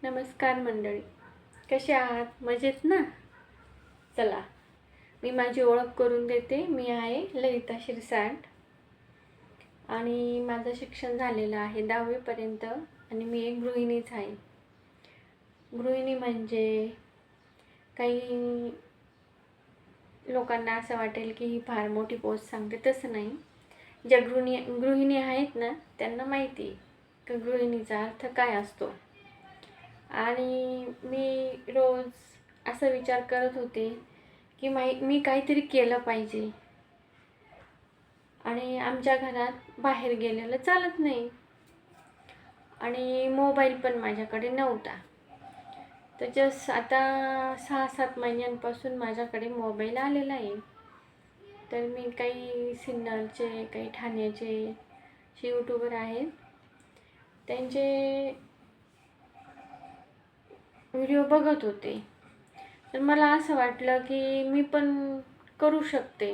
नमस्कार मंडळी, कसे आहात? मजेत ना? चला, मी माझी ओळख करून देते. मी आहे ललिता शिरसाट आणि माझं शिक्षण झालेलं आहे 10वी पर्यंत आणि मी एक गृहिणीच आहे. गृहिणी म्हणजे काही लोकांना असं वाटेल की ही फार मोठी पोस्ट सांगते, तसं नाही. ज्या गृहिणी आहेत ना, त्यांना माहिती की गृहिणीचा अर्थ काय असतो. आणि मी रोज असा विचार करत होते की मी काहीतरी केलं पाहिजे. आणि आमच्या घरात बाहेर गेलेलं चालत नाही आणि मोबाईल पण माझ्याकडे नव्हता. तर जस्ट आता 6-7 महिन्यांपासून माझ्याकडे मोबाईल आलेला आहे. तर मी काही सिन्नरचे, काही ठाण्याचे यूट्यूबर आहेत, त्यांचे व्हिडिओ बघत होते. तर मला असं वाटलं की मी पण करू शकते.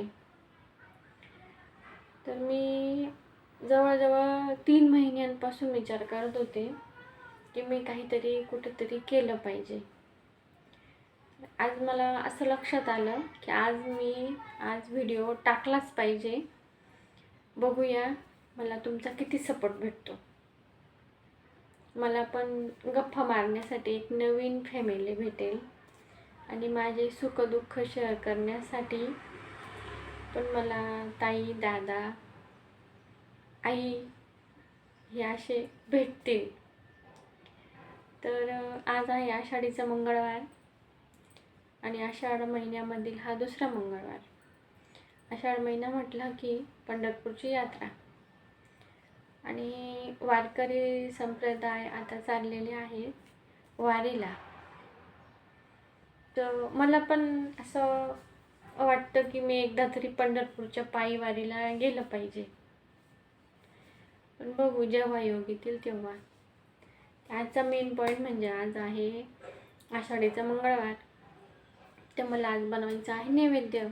तर मी जवळजवळ 3 महिन्यांपासून विचार करत होते की मी काहीतरी कुठेतरी केलं पाहिजे. आज मला असं लक्षात आलं की आज व्हिडिओ टाकलाच पाहिजे. बघूया मला तुमचा किती सपोर्ट भेटतो. मला पण गप्पा मारण्यासाठी एक नवीन फॅमिली भेटेल आणि माझे सुखदुःख शेअर करण्यासाठी पण मला ताई, दादा, आई हे असे भेटतील. तर आज आहे आषाढीचा मंगळवार आणि आषाढ महिन्यामधील हा दुसरा मंगळवार. आषाढ महिना म्हटला की पंढरपूरची यात्रा आणि वारकरी संप्रदाय आता चाललेले आहेत वारीला. तर मला पण असं वाटतं की मी एकदा तरी पंढरपूरच्या पायी वारीला गेलं पाहिजे. पण बघू, जेव्हा योग येतील तेव्हा. आजचा मेन पॉईंट म्हणजे आज आहे आषाढीचा मंगळवार. तर मला आज बनवायचं आहे नैवेद्य.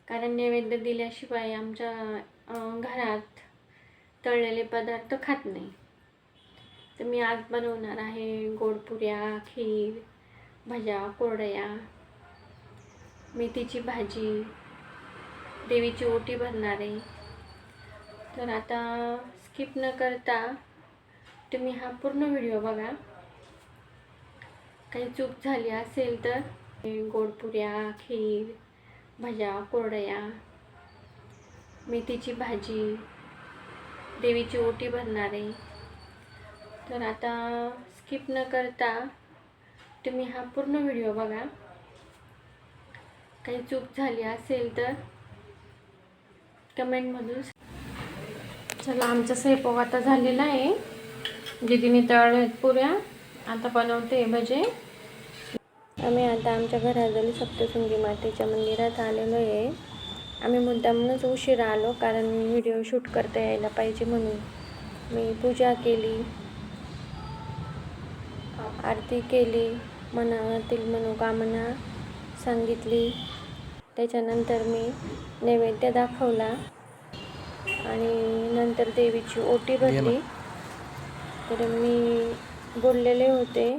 कारण नैवेद्य दिल्याशिवाय आमच्या घरात तळलेले पदार्थ खात नाही. तर मी आज बनवणार आहे गोड पुऱ्या, खीर, भज्या, कुरडया, मेथीची भाजी, देवीची ओटी भरणार आहे. तर आता स्किप न करता तुम्ही हा पूर्ण व्हिडिओ बघा. काही चूक झाली असेल तर गोड पुऱ्या, खीर, भज्या, कुरडया, मेथीची भाजी, देवीची ओटी भरणार आहे. तर आता स्किप न करता तुम्ही हा पूर्ण व्हिडिओ बघा. काही चूक झाली असेल तर कमेंटमधून. चला, आमचा स्वयंपाक आता झालेला आहे. दीदीने तळल्यात पुऱ्या, आता बनवते भजे. आम्ही आता आमच्या घराजवळ सप्तशृंगी मातेच्या मंदिरात आलेलो आहे. आम्ही मुद्दामूनच उशिरा आलो कारण व्हिडिओ शूट करता यायला पाहिजे म्हणून. मी पूजा केली, आरती केली, मनातील मनोकामना सांगितली. त्याच्यानंतर मी नैवेद्य दाखवला आणि नंतर देवीची ओटी भरली. तर मी बोललेले होते